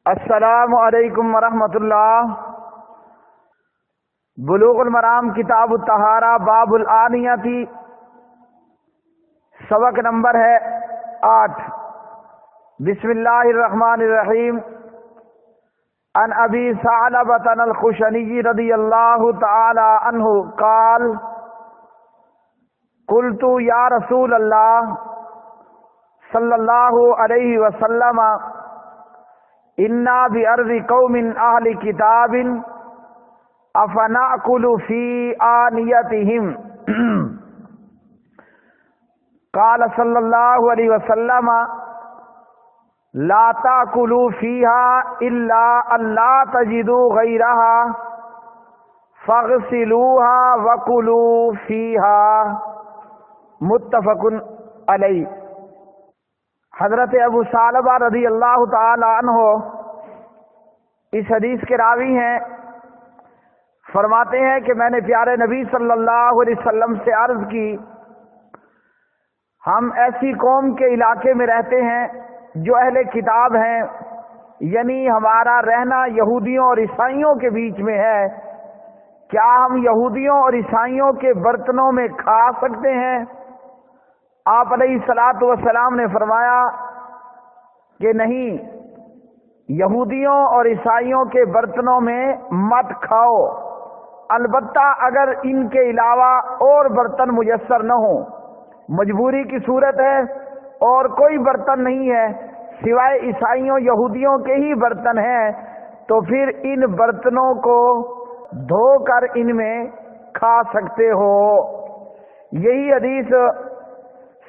السلام علیکم ورحمۃ اللہ۔ بلوغ المرام کتاب الطہارہ باب الآنیتی، سبق نمبر ہے 8۔ بسم اللہ الرحمن الرحیم۔ عن ابی ثعلبۃ الخشنی رضی اللہ تعالی عنہ قال قلت یا رسول اللہ صلی اللہ علیہ وسلم انا بارض قوم اہل کتاب افنأکل فی آنیتہم قال صلی اللہ علیہ وسلم لا تأکلوا فیہا الا ان لا تجدوا غیرہا فاغسلوها وکلوا فیہا، متفق علیہ۔ حضرت ابو ثعلبہ رضی اللہ تعالی عنہ اس حدیث کے راوی ہیں، فرماتے ہیں کہ میں نے پیارے نبی صلی اللہ علیہ وسلم سے عرض کی، ہم ایسی قوم کے علاقے میں رہتے ہیں جو اہل کتاب ہیں، یعنی ہمارا رہنا یہودیوں اور عیسائیوں کے بیچ میں ہے، کیا ہم یہودیوں اور عیسائیوں کے برتنوں میں کھا سکتے ہیں؟ آپ علیہ الصلاۃ والسلام نے فرمایا کہ نہیں، یہودیوں اور عیسائیوں کے برتنوں میں مت کھاؤ، البتہ اگر ان کے علاوہ اور برتن میسر نہ ہوں، مجبوری کی صورت ہے اور کوئی برتن نہیں ہے سوائے عیسائیوں یہودیوں کے ہی برتن ہیں، تو پھر ان برتنوں کو دھو کر ان میں کھا سکتے ہو۔ یہی حدیث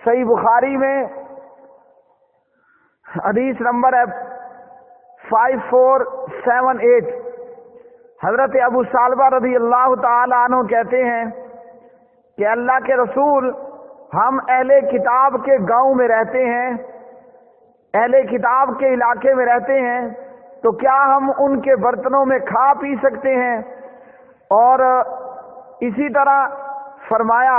صحیح بخاری میں حدیث نمبر ہے 5478۔ حضرت ابو ثعلبہ رضی اللہ تعالی عنہ کہتے ہیں کہ اللہ کے رسول، ہم اہل کتاب کے گاؤں میں رہتے ہیں، اہل کتاب کے علاقے میں رہتے ہیں، تو کیا ہم ان کے برتنوں میں کھا پی سکتے ہیں؟ اور اسی طرح فرمایا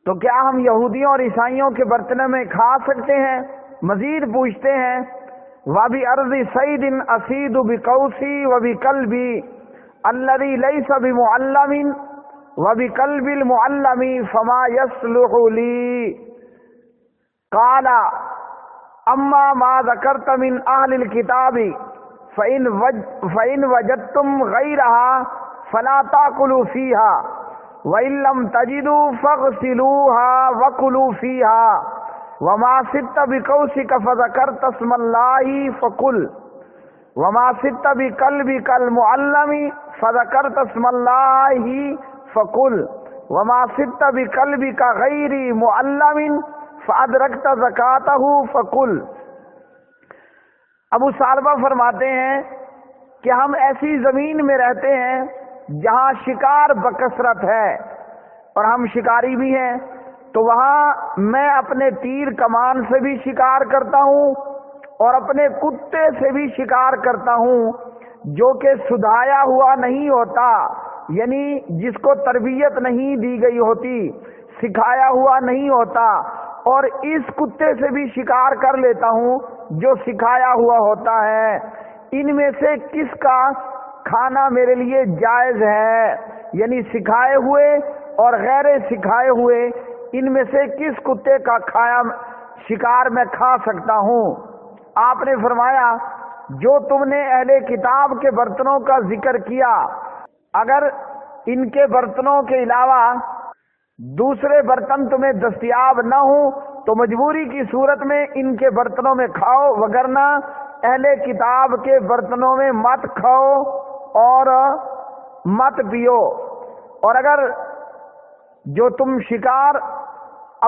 تو کیا ہم یہودیوں اور عیسائیوں کے برتنوں میں کھا سکتے ہیں؟ مزید پوچھتے ہیں وَبِأَرْضِ صَيْدٍ أَصِيدُ بِقَوْسِي وَبِقَلْبِي الَّذِي لَيْسَ بِمُعَلَّمٍ وَبِقَلْبِ الْمُعَلَّمِ فَمَا يَصْلُحُ لِي قَالَ أَمَّا مَا ذَكَرْتَ مِنْ أَهْلِ الْكِتَابِ فَإِنْ وَجَدْتُمْ غَيْرَهَا فَلَا تَأْكُلُوا فِيهَا وَإِن لَّمْ تَجِدُوا فَاغْسِلُوهَا وَكُلُوا فِيهَا وَمَا سِدْتَ بِقَوْسِكَ فَذَكَرْتَ اسْمَ اللَّهِ فَكُلْ وَمَا سِدْتَ بِقَلْبِكَ الْمُعَلَّمِ فَذَكَرْتَ اسْمَ اللَّهِ فَكُلْ وَمَا سِدْتَ بِقَلْبِكَ غَيْرِ مُعَلَّمٍ فَأَدْرَكْتَ زَكَاتَهُ فَكُلْ۔ ابو ثعلبہ فرماتے ہیں کہ ہم ایسی زمین میں رہتے ہیں جہاں شکار بکثرت ہے اور ہم شکاری بھی ہیں، تو وہاں میں اپنے تیر کمان سے بھی شکار کرتا ہوں اور اپنے کتے سے بھی شکار کرتا ہوں، جو کہ سدھایا ہوا نہیں ہوتا، یعنی جس کو تربیت نہیں دی گئی ہوتی، سکھایا ہوا نہیں ہوتا، اور اس کتے سے بھی شکار کر لیتا ہوں جو سکھایا ہوا ہوتا ہے۔ ان میں سے کس کا کھانا میرے لیے جائز ہے؟ یعنی سکھائے ہوئے اور غیر سکھائے ہوئے، ان میں سے کس کتے کا کھایا شکار میں کھا سکتا ہوں؟ آپ نے فرمایا جو تم نے اہل کتاب کے برتنوں کا ذکر کیا، اگر ان کے برتنوں کے علاوہ دوسرے برتن تمہیں دستیاب نہ ہوں تو مجبوری کی صورت میں ان کے برتنوں میں کھاؤ، وگرنہ اہل کتاب کے برتنوں میں مت کھاؤ اور مت پیو۔ اور اگر جو تم شکار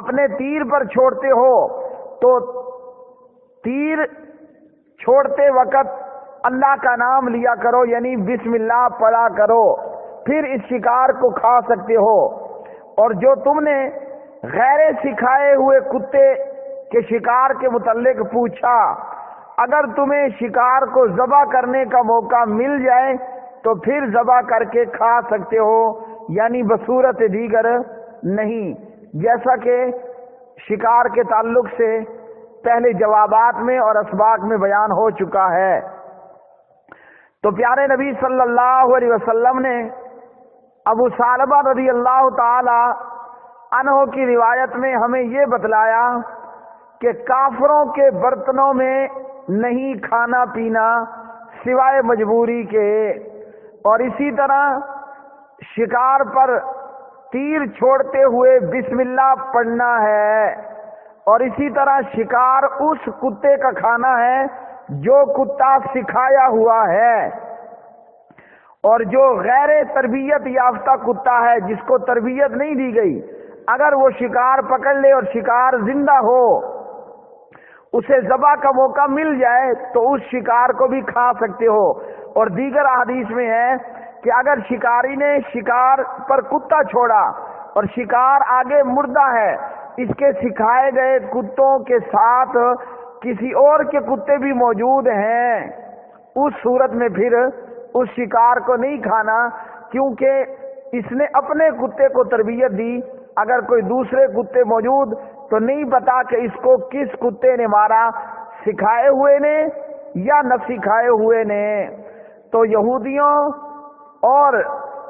اپنے تیر پر چھوڑتے ہو تو تیر چھوڑتے وقت اللہ کا نام لیا کرو، یعنی بسم اللہ پڑھا کرو، پھر اس شکار کو کھا سکتے ہو۔ اور جو تم نے غیر سکھائے ہوئے کتے کے شکار کے متعلق پوچھا، اگر تمہیں شکار کو ذبح کرنے کا موقع مل جائے تو پھر ذبح کر کے کھا سکتے ہو، یعنی بصورت دیگر نہیں، جیسا کہ شکار کے تعلق سے پہلے جوابات میں اور اسباق میں بیان ہو چکا ہے۔ تو پیارے نبی صلی اللہ علیہ وسلم نے ابو ثعلبہ رضی اللہ تعالی عنہ کی روایت میں ہمیں یہ بتلایا کہ کافروں کے برتنوں میں نہیں کھانا پینا سوائے مجبوری کے، اور اسی طرح شکار پر تیر چھوڑتے ہوئے بسم اللہ پڑھنا ہے، اور اسی طرح شکار اس کتے کا کھانا ہے جو کتا سکھایا ہوا ہے، اور جو غیر تربیت یافتہ کتا ہے جس کو تربیت نہیں دی گئی، اگر وہ شکار پکڑ لے اور شکار زندہ ہو، اسے ذبح کا موقع مل جائے تو اس شکار کو بھی کھا سکتے ہو۔ اور دیگر احادیث میں ہے کہ اگر شکاری نے شکار پر کتا چھوڑا اور شکار آگے مردہ ہے، اس کے سکھائے گئے کتوں کے ساتھ کسی اور کے کتے بھی موجود ہیں، اس صورت میں پھر اس شکار کو نہیں کھانا، کیونکہ اس نے اپنے کتے کو تربیت دی۔ اگر کوئی دوسرے کتے موجود تو نہیں پتا کہ اس کو کس کتے نے مارا، سکھائے ہوئے نے یا نہ سکھائے ہوئے نے۔ تو یہودیوں اور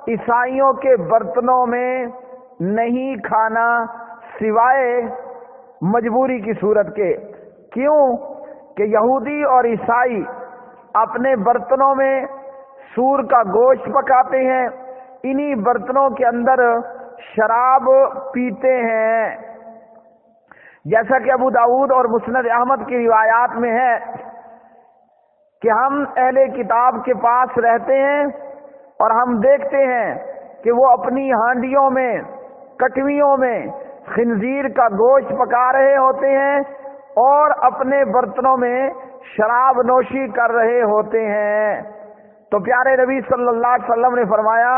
عیسائیوں کے برتنوں میں نہیں کھانا سوائے مجبوری کی صورت کے۔ کیوں کہ یہودی اور عیسائی اپنے برتنوں میں سور کا گوشت پکاتے ہیں، انہی برتنوں کے اندر شراب پیتے ہیں، جیسا کہ ابو داؤد اور مسند احمد کی روایات میں ہے کہ ہم اہل کتاب کے پاس رہتے ہیں اور ہم دیکھتے ہیں کہ وہ اپنی ہانڈیوں میں، کٹویوں میں خنزیر کا گوشت پکا رہے ہوتے ہیں اور اپنے برتنوں میں شراب نوشی کر رہے ہوتے ہیں۔ تو پیارے نبی صلی اللہ علیہ وسلم نے فرمایا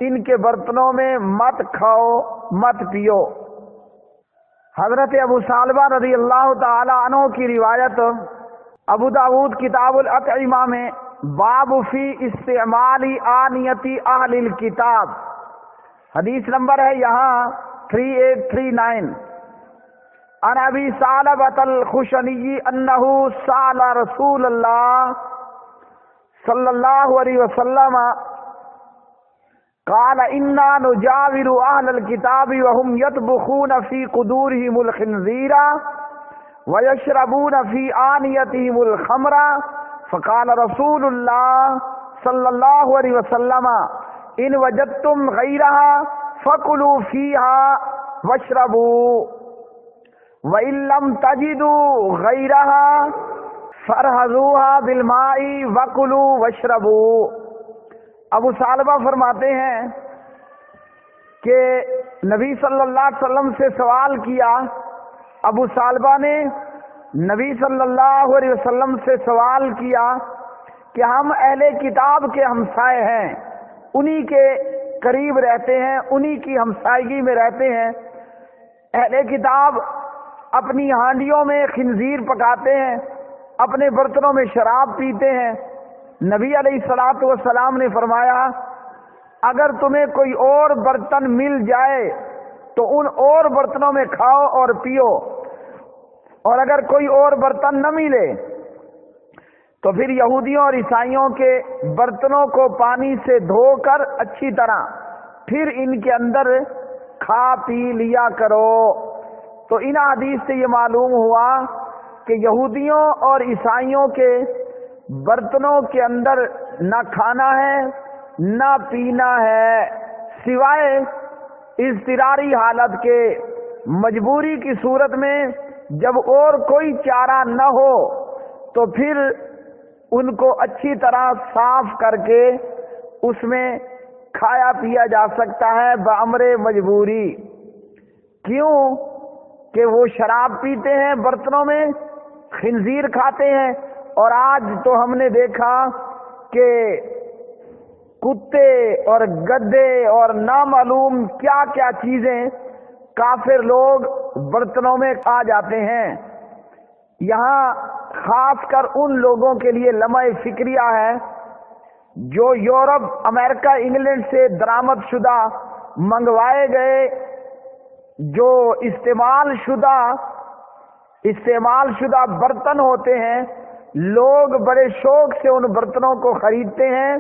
ان کے برتنوں میں مت کھاؤ مت پیو۔ حضرت ابو ثعلبہ رضی اللہ تعالی عنہ کی روایت ابو داؤد کتاب الاطعمہ میں باب فی استعمال آنیت اہل الکتاب، حدیث نمبر ہے یہاں 3839۔ عن ابی ثعلبۃ الخشنی انہ سأل رسول اللہ صلی اللہ علیہ وسلم قال انا نجاور اہل الکتاب وهم یطبخون فی قدورهم الخنزیر ویشربون فی آنیتهم الخمر، فقال رسول اللہ صلی اللہ علیہ وسلم ان وجدتم غیرها فکلوا فیها واشربوا وَإِن لَّمْ تَجِدُوا غَيْرَهَا فَارْحَضُوهَا بِالْمَاءِ وَكُلُوا وَاشْرَبُوا۔ ابو ثعلبہ فرماتے ہیں کہ نبی صلی اللہ علیہ وسلم سے سوال کیا، ابو ثعلبہ نے نبی صلی اللہ علیہ وسلم سے سوال کیا کہ ہم اہل کتاب کے ہمسائے ہیں، انہی کے قریب رہتے ہیں، انہی کی ہمسائیگی میں رہتے ہیں۔ اہل کتاب اپنی ہانڈیوں میں خنزیر پکاتے ہیں، اپنے برتنوں میں شراب پیتے ہیں۔ نبی علیہ الصلوۃ والسلام نے فرمایا اگر تمہیں کوئی اور برتن مل جائے تو ان اور برتنوں میں کھاؤ اور پیو، اور اگر کوئی اور برتن نہ ملے تو پھر یہودیوں اور عیسائیوں کے برتنوں کو پانی سے دھو کر اچھی طرح پھر ان کے اندر کھا پی لیا کرو۔ تو ان حدیث سے یہ معلوم ہوا کہ یہودیوں اور عیسائیوں کے برتنوں کے اندر نہ کھانا ہے نہ پینا ہے، سوائے اضطراری حالت کے، مجبوری کی صورت میں جب اور کوئی چارہ نہ ہو تو پھر ان کو اچھی طرح صاف کر کے اس میں کھایا پیا جا سکتا ہے بامر مجبوری۔ کیوں کہ وہ شراب پیتے ہیں، برتنوں میں خنزیر کھاتے ہیں، اور آج تو ہم نے دیکھا کہ کتے اور گدے اور نامعلوم کیا کیا چیزیں کافر لوگ برتنوں میں کھا جاتے ہیں۔ یہاں خاص کر ان لوگوں کے لیے لمحہ فکریہ ہے جو یورپ، امریکہ، انگلینڈ سے درآمد شدہ منگوائے گئے جو استعمال شدہ استعمال شدہ برتن ہوتے ہیں، لوگ بڑے شوق سے ان برتنوں کو خریدتے ہیں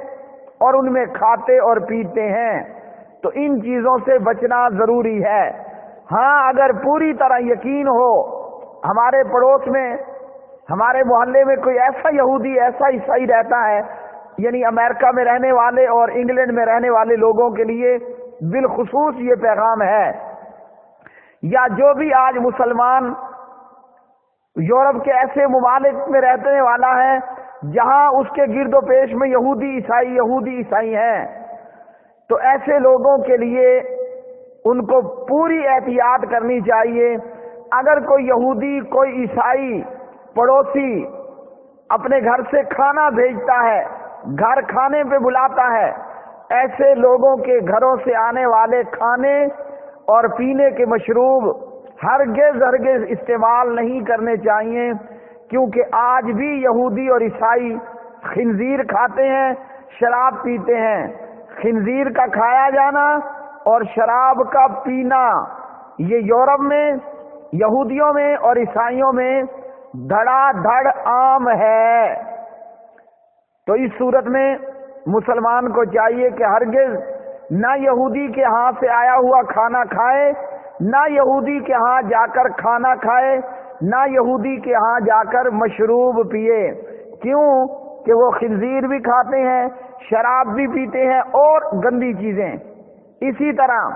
اور ان میں کھاتے اور پیتے ہیں، تو ان چیزوں سے بچنا ضروری ہے۔ ہاں اگر پوری طرح یقین ہو، ہمارے پڑوس میں، ہمارے محلے میں کوئی ایسا یہودی، ایسا عیسائی رہتا ہے، یعنی امریکہ میں رہنے والے اور انگلینڈ میں رہنے والے لوگوں کے لیے بالخصوص یہ پیغام ہے، یا جو بھی آج مسلمان یورپ کے ایسے ممالک میں رہنے والا ہے جہاں اس کے گرد و پیش میں یہودی عیسائی ہیں، تو ایسے لوگوں کے لیے ان کو پوری احتیاط کرنی چاہیے۔ اگر کوئی یہودی، کوئی عیسائی پڑوسی اپنے گھر سے کھانا بھیجتا ہے، گھر کھانے پہ بلاتا ہے، ایسے لوگوں کے گھروں سے آنے والے کھانے اور پینے کے مشروب ہرگز استعمال نہیں کرنے چاہیے، کیونکہ آج بھی یہودی اور عیسائی خنزیر کھاتے ہیں، شراب پیتے ہیں۔ خنزیر کا کھایا جانا اور شراب کا پینا یہ یورپ میں، یہودیوں میں اور عیسائیوں میں دھڑا دھڑ عام ہے۔ تو اس صورت میں مسلمان کو چاہیے کہ ہرگز نہ یہودی کے ہاں سے آیا ہوا کھانا کھائے، نہ یہودی کے ہاں جا کر کھانا کھائے، نہ یہودی کے ہاں جا کر مشروب پیے۔ کیوں کہ وہ خنزیر بھی کھاتے ہیں، شراب بھی پیتے ہیں اور گندی چیزیں۔ اسی طرح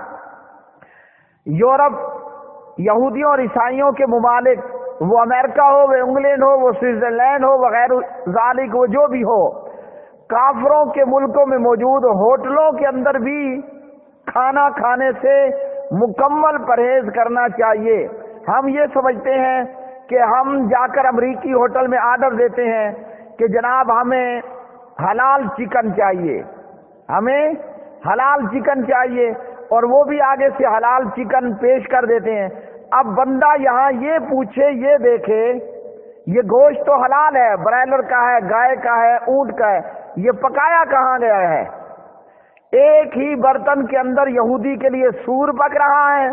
یورپ، یہودیوں اور عیسائیوں کے ممالک، وہ امریکہ ہو، وہ انگلینڈ ہو، وہ سوئٹزرلینڈ ہو، وغیرہ ذالک، وہ جو بھی ہو، کافروں کے ملکوں میں موجود ہوٹلوں کے اندر بھی کھانا کھانے سے مکمل پرہیز کرنا چاہیے۔ ہم یہ سمجھتے ہیں کہ ہم جا کر امریکی ہوٹل میں آرڈر دیتے ہیں کہ جناب ہمیں حلال چکن چاہیے، ہمیں حلال چکن چاہیے، اور وہ بھی آگے سے حلال چکن پیش کر دیتے ہیں۔ اب بندہ یہاں یہ پوچھے، یہ دیکھے، یہ گوشت تو حلال ہے، برائلر کا ہے، گائے کا ہے، اونٹ کا ہے، یہ پکایا کہاں گیا ہے؟ ایک ہی برتن کے اندر یہودی کے لیے سور پک رہا ہے،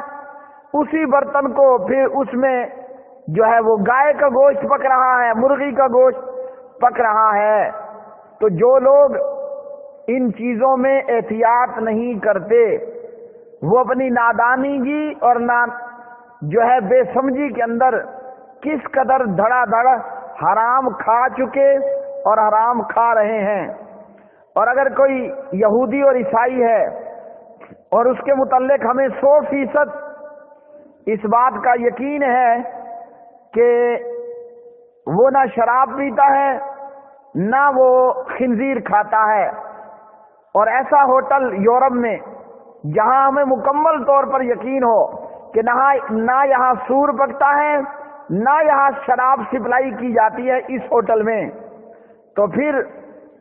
اسی برتن کو پھر اس میں جو ہے وہ گائے کا گوشت پک رہا ہے، مرغی کا گوشت پک رہا ہے۔ تو جو لوگ ان چیزوں میں احتیاط نہیں کرتے، وہ اپنی نادانگی اور جو ہے بے سمجھی کے اندر کس قدر دھڑا دھڑ حرام کھا چکے اور حرام کھا رہے ہیں۔ اور اگر کوئی یہودی اور عیسائی ہے اور اس کے متعلق ہمیں 100% اس بات کا یقین ہے کہ وہ نہ شراب پیتا ہے، نہ وہ خنزیر کھاتا ہے، اور ایسا ہوٹل یورپ میں جہاں ہمیں مکمل طور پر یقین ہو کہ نہ یہاں سور پکتا ہے، نہ یہاں شراب سپلائی کی جاتی ہے اس ہوٹل میں، تو پھر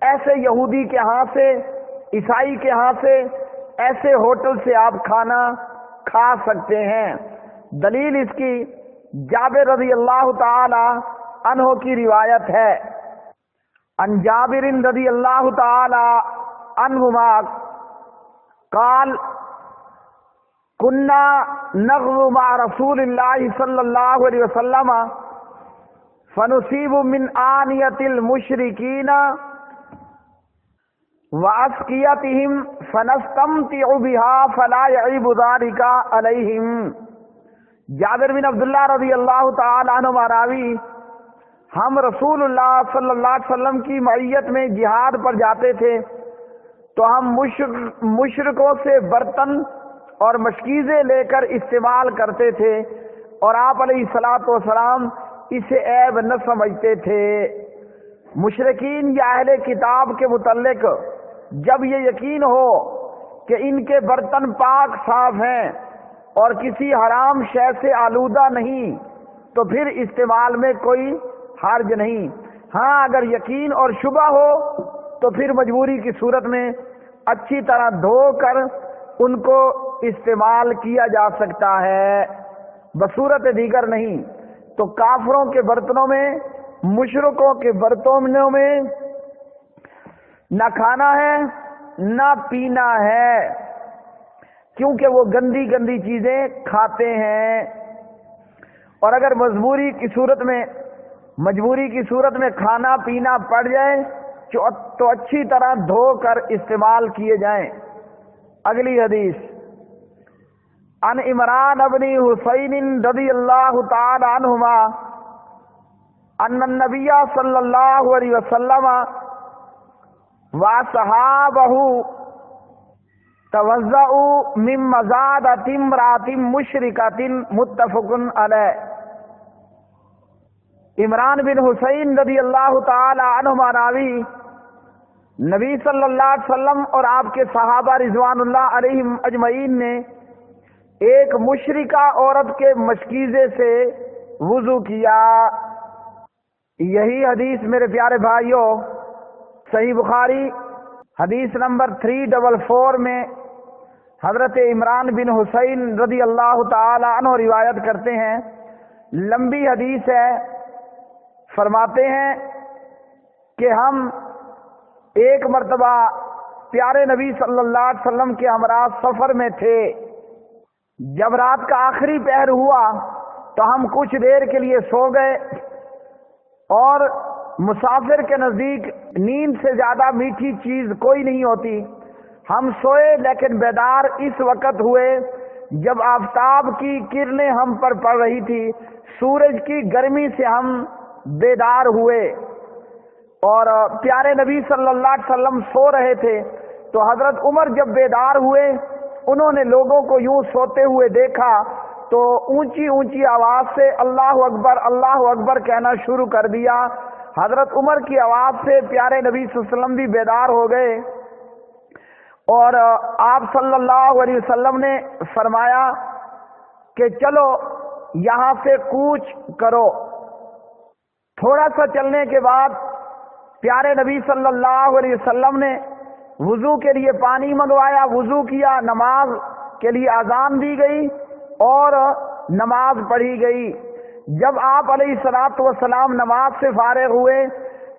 ایسے یہودی کے ہاں سے، عیسائی کے ہاں سے، ایسے ہوٹل سے آپ کھانا کھا سکتے ہیں۔ دلیل اس کی جابر رضی اللہ تعالی عنہ کی روایت ہے، عن جابر رضی اللہ تعالی عنہما قال كنا نغزو مع رسول اللہ صلی اللہ علیہ وسلم فنصیب من آنیة المشرکین واسقیتهم فنستمتع بها فلا يعیب ذلك علیہم۔ جابر بن عبداللہ رضی اللہ تعالی عنہ راوی، ہم رسول اللہ صلی اللہ علیہ وسلم کی معیت میں جہاد پر جاتے تھے تو ہم مشرکوں سے برتن اور مشکیزیں لے کر استعمال کرتے تھے، اور آپ علیہ الصلوۃ والسلام اسے عیب نہ سمجھتے تھے۔ مشرکین یا اہل کتاب کے متعلق جب یہ یقین ہو کہ ان کے برتن پاک صاف ہیں اور کسی حرام شے سے آلودہ نہیں، تو پھر استعمال میں کوئی حرج نہیں۔ ہاں اگر یقین اور شبہ ہو تو پھر مجبوری کی صورت میں اچھی طرح دھو کر ان کو استعمال کیا جا سکتا ہے، بصورت دیگر نہیں۔ تو کافروں کے برتنوں میں، مشرکوں کے برتنوں میں نہ کھانا ہے نہ پینا ہے، کیونکہ وہ گندی گندی چیزیں کھاتے ہیں۔ اور اگر مجبوری کی صورت میں کھانا پینا پڑ جائے تو اچھی طرح دھو کر استعمال کیے جائیں۔ اگلی حدیث، عن عمران بن حسین رضی اللہ تعالی عنہما ان النبی صلی اللہ علیہ وسلم واصحابہ توضؤوا من مزادۃ امرأۃ مشرکۃ متفق علیہ۔ عمران بن حسین رضی اللہ تعالی عنہما راوی نبی صلی اللہ علیہ وسلم اور آپ کے صحابہ رضوان اللہ علیہم اجمعین نے ایک مشرکہ عورت کے مشکیزے سے وضو کیا۔ یہی حدیث میرے پیارے بھائیوں صحیح بخاری حدیث نمبر 344 میں حضرت عمران بن حسین رضی اللہ تعالی عنہ روایت کرتے ہیں، لمبی حدیث ہے۔ فرماتے ہیں کہ ہم ایک مرتبہ پیارے نبی صلی اللہ علیہ وسلم کے ہمراہ سفر میں تھے۔ جب رات کا آخری پہر ہوا تو ہم کچھ دیر کے لیے سو گئے، اور مسافر کے نزدیک نیند سے زیادہ میٹھی چیز کوئی نہیں ہوتی۔ ہم سوئے لیکن بیدار اس وقت ہوئے جب آفتاب کی کرنیں ہم پر پڑ رہی تھی، سورج کی گرمی سے ہم بیدار ہوئے، اور پیارے نبی صلی اللہ علیہ وسلم سو رہے تھے۔ تو حضرت عمر جب بیدار ہوئے، انہوں نے لوگوں کو یوں سوتے ہوئے دیکھا تو اونچی اونچی آواز سے اللہ اکبر کہنا شروع کر دیا۔ حضرت عمر کی آواز سے پیارے نبی صلی اللہ علیہ وسلم بھی بیدار ہو گئے، اور آپ صلی اللہ علیہ وسلم نے فرمایا کہ چلو یہاں سے کوچ کرو۔ تھوڑا سا چلنے کے بعد پیارے نبی صلی اللہ علیہ وسلم نے وضو کے لیے پانی منگوایا، وضو کیا، نماز کے لیے اذان دی گئی اور نماز پڑھی گئی۔ جب آپ علیہ الصلوۃ والسلام نماز سے فارغ ہوئے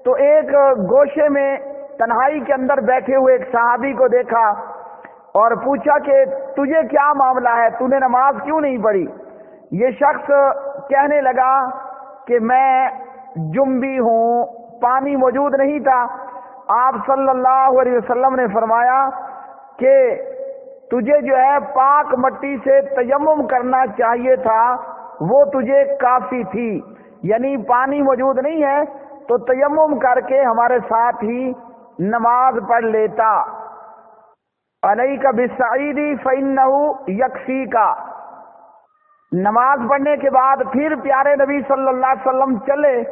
تو ایک گوشے میں تنہائی کے اندر بیٹھے ہوئے ایک صحابی کو دیکھا اور پوچھا کہ تجھے کیا معاملہ ہے، تو نے نماز کیوں نہیں پڑھی؟ یہ شخص کہنے لگا کہ میں جنبی ہوں، پانی موجود نہیں تھا۔ آپ صلی اللہ علیہ وسلم نے فرمایا کہ تجھے جو ہے پاک مٹی سے تیمم کرنا چاہیے تھا، وہ تجھے کافی تھی، یعنی پانی موجود نہیں ہے تو تیمم کر کے ہمارے ساتھ ہی نماز پڑھ لیتا۔ علیک بالصعید فإنہ یکفیک۔ نماز پڑھنے کے بعد پھر پیارے نبی صلی اللہ علیہ وسلم چلے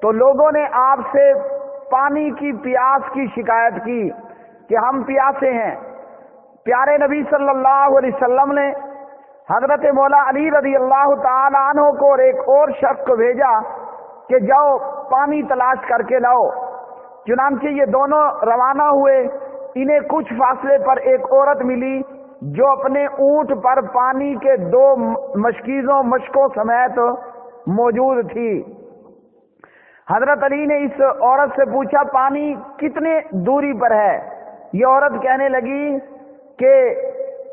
تو لوگوں نے آپ سے پانی کی پیاس کی شکایت کی کہ ہم پیاسے ہیں۔ پیارے نبی صلی اللہ علیہ وسلم نے حضرت مولا علی رضی اللہ تعالی عنہ کو اور ایک اور شخص کو بھیجا کہ جاؤ پانی تلاش کر کے لاؤ۔ چنانچہ یہ دونوں روانہ ہوئے۔ انہیں کچھ فاصلے پر ایک عورت ملی جو اپنے اونٹ پر پانی کے 2 مشکوں سمیت موجود تھی۔ حضرت علی نے اس عورت سے پوچھا پانی کتنے دوری پر ہے؟ یہ عورت کہنے لگی کہ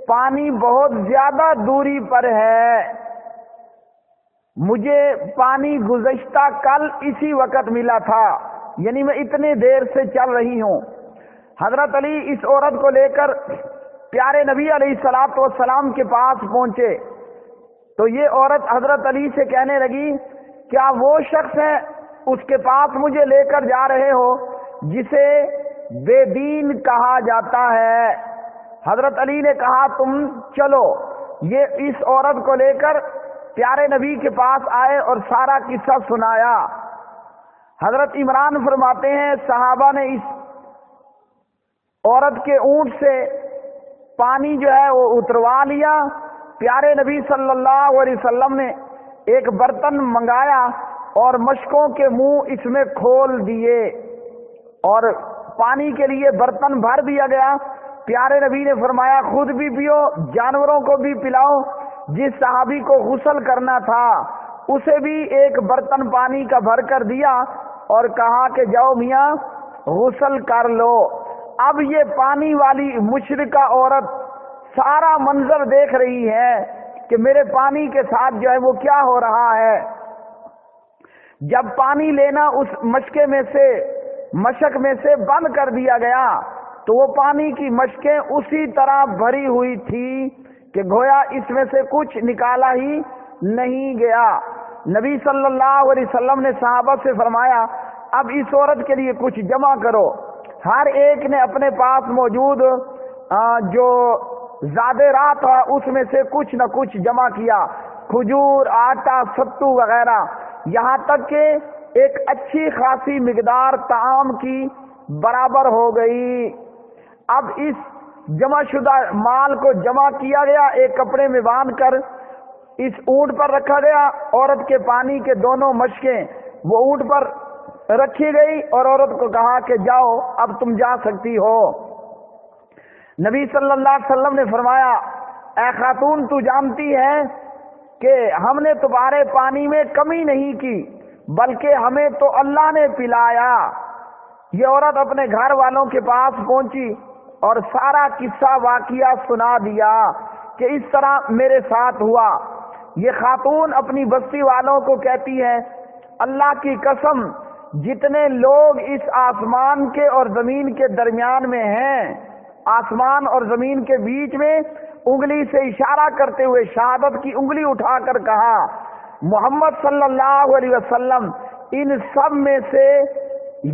پانی بہت زیادہ دوری پر ہے، مجھے پانی گزشتہ کل اسی وقت ملا تھا، یعنی میں اتنے دیر سے چل رہی ہوں۔ حضرت علی اس عورت کو لے کر پیارے نبی علیہ الصلوۃ والسلام کے پاس پہنچے تو یہ عورت حضرت علی سے کہنے لگی کیا وہ شخص ہے اس کے پاس مجھے لے کر جا رہے ہو جسے بے دین کہا جاتا ہے؟ حضرت علی نے کہا تم چلو۔ یہ اس عورت کو لے کر پیارے نبی کے پاس آئے اور سارا قصہ سنایا۔ حضرت عمران فرماتے ہیں صحابہ نے اس عورت کے اونٹ سے پانی جو ہے وہ اتروا لیا۔ پیارے نبی صلی اللہ علیہ وسلم نے ایک برتن منگایا اور مشکوں کے منہ اس میں کھول دیے اور پانی کے لیے برتن بھر دیا گیا۔ پیارے نبی نے فرمایا خود بھی پیو، جانوروں کو بھی پلاؤ۔ جس صحابی کو غسل کرنا تھا اسے بھی ایک برتن پانی کا بھر کر دیا اور کہا کہ جاؤ میاں غسل کر لو۔ اب یہ پانی والی مشرکہ عورت سارا منظر دیکھ رہی ہے کہ میرے پانی کے ساتھ جو ہے وہ کیا ہو رہا ہے۔ جب پانی لینا اس مشک میں سے بند کر دیا گیا تو وہ پانی کی مشکیں اسی طرح بھری ہوئی تھی کہ گویا اس میں سے کچھ نکالا ہی نہیں گیا۔ نبی صلی اللہ علیہ وسلم نے صحابہ سے فرمایا اب اس عورت کے لیے کچھ جمع کرو۔ ہر ایک نے اپنے پاس موجود جو زیادہ رات تھا اس میں سے کچھ نہ کچھ جمع کیا، کھجور، آٹا، ستو وغیرہ، یہاں تک کہ ایک اچھی خاصی مقدار طعام کی برابر ہو گئی۔ اب اس جمع شدہ مال کو جمع کیا گیا، ایک کپڑے میں باندھ کر اس اونٹ پر رکھا گیا۔ عورت کے پانی کے دونوں مشکیں وہ اونٹ پر رکھی گئی اور عورت کو کہا کہ جاؤ اب تم جا سکتی ہو۔ نبی صلی اللہ علیہ وسلم نے فرمایا اے خاتون تو جانتی ہے کہ ہم نے تمہارے پانی میں کمی نہیں کی بلکہ ہمیں تو اللہ نے پلایا۔ یہ عورت اپنے گھر والوں کے پاس پہنچی اور سارا قصہ واقعہ سنا دیا کہ اس طرح میرے ساتھ ہوا۔ یہ خاتون اپنی بستی والوں کو کہتی ہے اللہ کی قسم جتنے لوگ اس آسمان کے اور زمین کے درمیان میں ہیں، آسمان اور زمین کے بیچ میں انگلی سے اشارہ کرتے ہوئے شہادت کی انگلی اٹھا کر کہا محمد صلی اللہ علیہ وسلم ان سب میں سے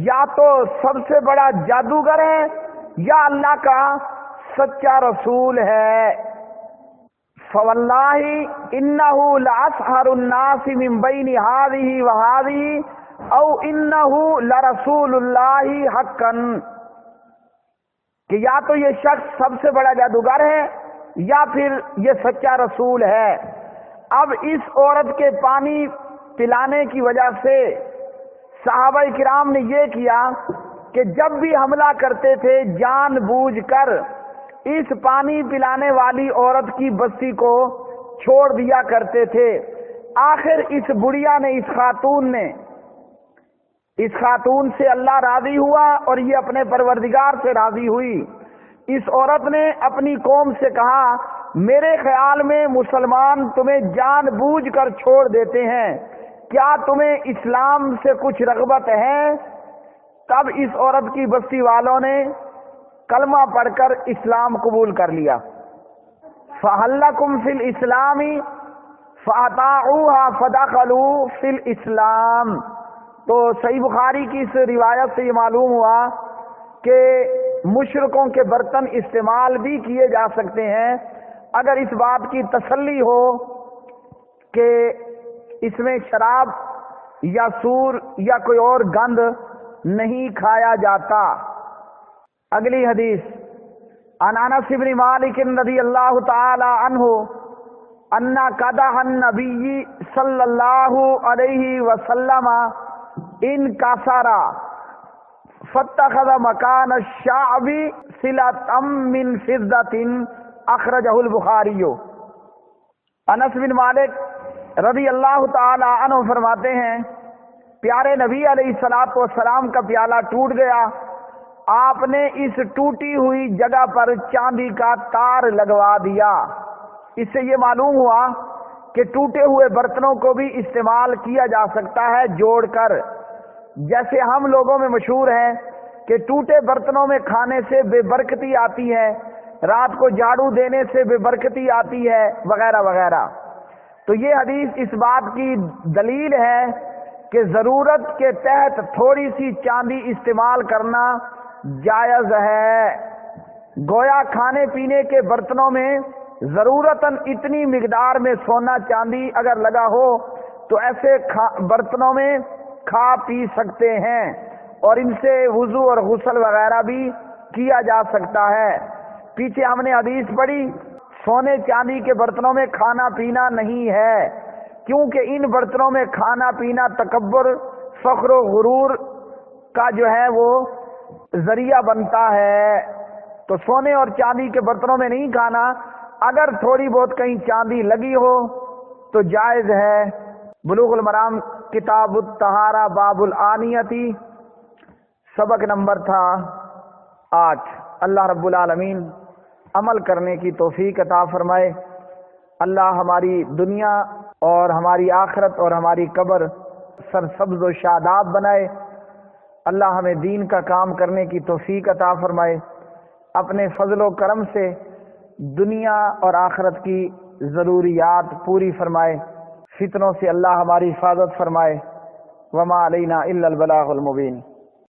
یا تو سب سے بڑا جادوگر ہے یا اللہ کا سچا رسول ہے۔ فواللہ انہ لاسحر الناس من بین ہذہ وہذہ او انہ لرسول اللہ حقا، کہ یا تو یہ شخص سب سے بڑا جادوگر ہے یا پھر یہ سچا رسول ہے۔ اب اس عورت کے پانی پلانے کی وجہ سے صحابہ کرام نے یہ کیا کہ جب بھی حملہ کرتے تھے جان بوجھ کر اس پانی پلانے والی عورت کی بستی کو چھوڑ دیا کرتے تھے۔ آخر اس بڑھیا نے اس خاتون سے اللہ راضی ہوا اور یہ اپنے پروردگار سے راضی ہوئی۔ اس عورت نے اپنی قوم سے کہا میرے خیال میں مسلمان تمہیں جان بوجھ کر چھوڑ دیتے ہیں، کیا تمہیں اسلام سے کچھ رغبت ہے؟ تب اس عورت کی بستی والوں نے کلمہ پڑھ کر اسلام قبول کر لیا۔ فَهَلْ لَكُمْ فِي الْإِسْلَامِ فَأَطَاعُوهَا فَدَخَلُوا فِي الْإِسْلَامِ۔ تو صحیح بخاری کی اس روایت سے یہ معلوم ہوا کہ مشرکوں کے برتن استعمال بھی کیے جا سکتے ہیں اگر اس بات کی تسلی ہو کہ اس میں شراب یا سور یا کوئی اور گند نہیں کھایا جاتا۔ اگلی حدیث عن انس بن مالک رضی اللہ تعالی عنہ ان قدح النبی صلی اللہ علیہ وسلم ان کسرا فاتخذ مکان الشعب صلۃ من فضۃ اخرجہ البخاری۔ انس بن مالک رضی اللہ تعالی عنہ فرماتے ہیں پیارے نبی علیہ الصلوۃ والسلام کا پیالہ ٹوٹ گیا، آپ نے اس ٹوٹی ہوئی جگہ پر چاندی کا تار لگوا دیا۔ اس سے یہ معلوم ہوا کہ ٹوٹے ہوئے برتنوں کو بھی استعمال کیا جا سکتا ہے جوڑ کر، جیسے ہم لوگوں میں مشہور ہے کہ ٹوٹے برتنوں میں کھانے سے بے برکتی آتی ہے، رات کو جھاڑو دینے سے بے برکتی آتی ہے وغیرہ وغیرہ۔ تو یہ حدیث اس بات کی دلیل ہے کہ ضرورت کے تحت تھوڑی سی چاندی استعمال کرنا جائز ہے۔ گویا کھانے پینے کے برتنوں میں ضرورتاً اتنی مقدار میں سونا چاندی اگر لگا ہو تو ایسے برتنوں میں کھا پی سکتے ہیں اور ان سے وضو اور غسل وغیرہ بھی کیا جا سکتا ہے۔ پیچھے ہم نے حدیث پڑھی سونے چاندی کے برتنوں میں کھانا پینا نہیں ہے، کیونکہ ان برتنوں میں کھانا پینا تکبر، فخر و غرور کا جو ہے وہ ذریعہ بنتا ہے۔ تو سونے اور چاندی کے برتنوں میں نہیں کھانا، اگر تھوڑی بہت کہیں چاندی لگی ہو تو جائز ہے۔ بلوغ المرام کتاب الطہارہ باب الآنیتی، سبق نمبر تھا 8۔ اللہ رب العالمین عمل کرنے کی توفیق عطا فرمائے۔ اللہ ہماری دنیا اور ہماری آخرت اور ہماری قبر سرسبز و شاداب بنائے۔ اللہ ہمیں دین کا کام کرنے کی توفیق عطا فرمائے، اپنے فضل و کرم سے دنیا اور آخرت کی ضروریات پوری فرمائے، فتنوں سے اللہ ہماری حفاظت فرمائے۔ وما علینا الا البلاغ المبین۔